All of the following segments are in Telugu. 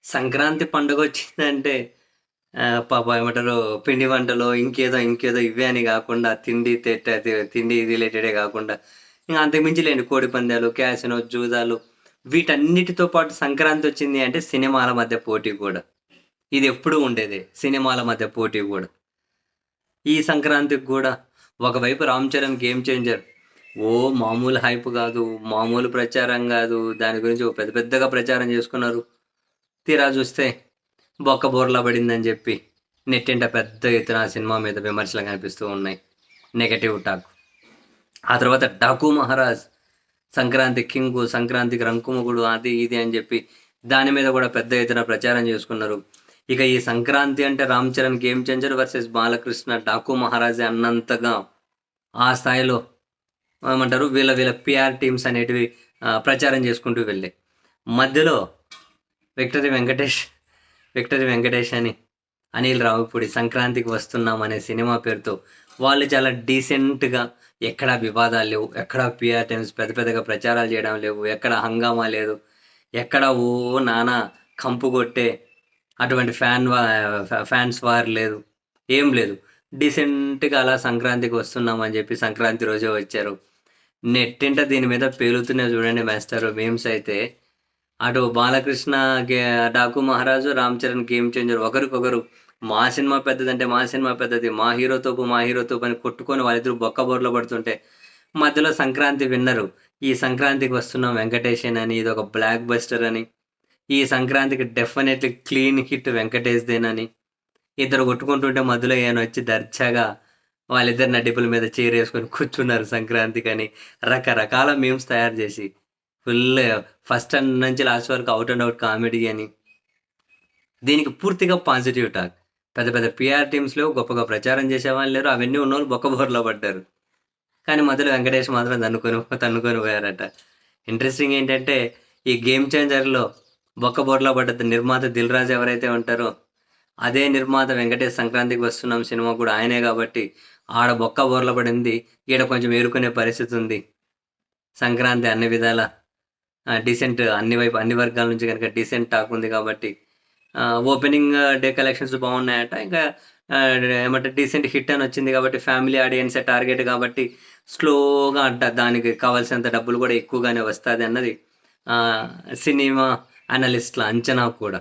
సంక్రాంతి పండుగొచ్చిందంటే పాపం ఏమంటారు పిండి వంటలు ఇంకేదో ఇవే అని గాకుండా తిండి రిలేటెడే గాకుండా ఇంక అంతకు మించి లేండి కోడి పందాలు, క్యాసినో, జూదాలు వీటన్నిటితో పాటు సంక్రాంతొచ్చింది అంటే సినిమాల మధ్య పోటీ గూడా. ఇదెప్పుడూ ఉండేదే. సినిమాల మధ్య పోటీ గూడా. ఈ సంక్రాంతికి గూడా ఒకవైపు 'రామ్ చరణ్' గేమ్ చేంజర్. మామూలు హైప్ గాదు. మామూలు ప్రచారం గాదు. దాని గురించి పెద్ద పెద్దగా ప్రచారం జేసుకున్నారు. తీరా జూస్తే బొక్క బోర్లా పడిందని జెప్పి నెట్టింట పెద్ద ఎత్తున ఆ సినిమా మీద విమర్శలు కనిపిస్తూ ఉన్నాయి. Negative talk. ఆ తర్వాత 'డాకు మహారాజ్' సంక్రాంతి కింగు, సంక్రాంతికి రంకుమొగుడు అది ఇది అని జెప్పి దాని మీద గూడా పెద్ద ఎత్తున ప్రచారం జేసుకున్నారు. ఇక ఈ సంక్రాంతి అంటే 'Ram Charan' Game Changer versus Balakrishna 'Daaku మహారాజే' అన్నంతగా ఆ స్థాయిలో ఏమంటారు వీళ్ళ పీఆర్ టీమ్స్ అనేటివి ప్రచారం చేసుకుంటూ వెళ్ళాయి. మధ్యలో విక్టరీ వెంకటేష్ అని అనిల్ రావిపూడి 'సంక్రాంతికి వస్తున్నాం' అనే సినిమా పేరుతో వాళ్ళు చాలా డీసెంట్‌గా ఎక్కడా వివాదాలు లేవు. ఎక్కడా పీఆర్ టీమ్స్ పెద్ద పెద్దగా ప్రచారాలు చేయడం లేవు. ఎక్కడ హంగామా లేదు. ఎక్కడ నానా కంపు కొట్టే అటువంటి ఫ్యాన్స్ వార్ లేదు. ఏం లేదు. డీసెంట్‌గా అలా సంక్రాంతికి వస్తున్నాం అని చెప్పి సంక్రాంతి రోజే వచ్చారు. నెట్టింట దీని మీద పేలుతున్నాయి చూడండి మాస్టారు మీమ్స్ అయితే. అటు బాలకృష్ణ 'డాకు మహారాజు', 'రామ్ చరణ్' గేమ్ చేంజర్ ఒకరికొకరు మా సినిమా పెద్దదంటే మా సినిమా పెద్దది, మా హీరో తోపు అని కొట్టుకొని వాళ్ళిద్దరూ బొక్కబోర్ల పడుతుంటే మధ్యలో సంక్రాంతి విన్నరు. ఈ సంక్రాంతికి వస్తున్నాం వెంకటేషేనని, ఇదొక బ్లాక్ బస్టర్ అని, ఈ సంక్రాంతికి డెఫినెట్లీ క్లీన్ హిట్ వెంకటేష్‌దేనని ఇద్దరు కొట్టుకుంటుంటే మధ్యలో ఈయనొచ్చి దర్జాగా వాళ్ళిద్దరి నడ్డిపుల మీద చైరేసుకొని కూర్చున్నారు సంక్రాంతికని రకరకాల మీమ్స్ తయారు చేసి ఫుల్ ఫస్ట్ నుంచి లాస్ట్ వరకు అవుట్ అండ్ అవుట్ కామెడీ అని దీనికి పూర్తిగా పాజిటివ్ టాక్. పెద్ద పెద్ద పీఆర్ టీమ్స్‌లో గొప్పగా ప్రచారం చేసేవాళ్ళు లేరు. అవన్నీ ఉన్నోళ్ళు బొక్కబోర్లా పడ్డారు. కానీ మధ్యలో వెంకటేష్ మాత్రం తన్నుకొని పోయారట. ఇంట్రెస్టింగ్ ఏంటంటే ఈ గేమ్ చేంజర్‌లో బొక్కబోర్లా పడ్డ నిర్మాత 'దిల్ రాజు' ఎవరైతే ఉంటారో అదే నిర్మాత వెంకటేష్ 'సంక్రాంతికి వస్తున్నాం' సినిమా కూడా ఆయనే కాబట్టి ఆడ బొక్క బోర్ల పడింది. ఈడ కొంచెం ఏరుకునే పరిస్థితి ఉంది. సంక్రాంతి అన్ని విధాల డీసెంట్ అన్ని వర్గాల నుంచి గనక డీసెంట్ టాక్ ఉంది కాబట్టి ఓపెనింగ్ డే కలెక్షన్స్ బాగున్నాయట. ఇంకా ఏమంటే డీసెంట్ హిట్ అని వచ్చింది కాబట్టి ఫ్యామిలీ ఆడియన్సే టార్గెట్ కాబట్టి స్లోగా దానికి కావాల్సినంత డబ్బులు కూడా ఎక్కువగానే వస్తుంది అన్నది సినిమా అనలిస్ట్ల అంచనా కూడా.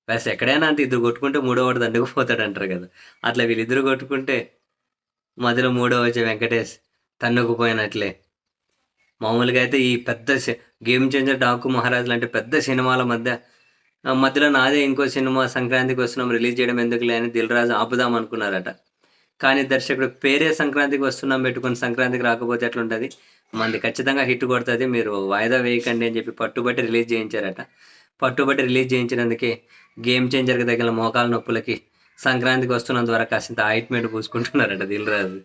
ప్లస్ ఎక్కడైనా అంత ఇద్దరు కొట్టుకుంటే మూడోవాడు దండుకుపోతాడు అంటారు కదా. అట్లా వీళ్ళిద్దరు కొట్టుకుంటే మధ్యలో మూడో వచ్చే వెంకటేష్ తన్నుకుపోయినట్లే. మామూలుగా అయితే ఈ పెద్ద గేమ్ చేంజర్ 'డాకు మహారాజ్' లాంటి పెద్ద సినిమాల మధ్యలో నాదే ఇంకో సినిమా 'సంక్రాంతికి వస్తున్నాం' రిలీజ్ చేయడం ఎందుకులే అని 'దిల్ రాజు' ఆపుదాం అనుకున్నారట. కానీ దర్శకుడు పేరే 'సంక్రాంతికి వస్తున్నాం' పెట్టుకొని సంక్రాంతికి రాకపోతే ఎట్లుంటది? మనది ఖచ్చితంగా హిట్ కొడతది. మీరు వాయిదా వేయకండి అని చెప్పి పట్టుబట్టి రిలీజ్ చేయించారట. పట్టుబట్టి రిలీజ్ చేయించినందుకే గేమ్ చేంజర్‌కి తగిలిన మోకాలు నొప్పులకి 'సంక్రాంతికి వస్తున్నాం' ద్వారా కాసింత ఆయింట్‌మెంట్ పూసుకుంటున్నారట 'దిల్ రాజు'.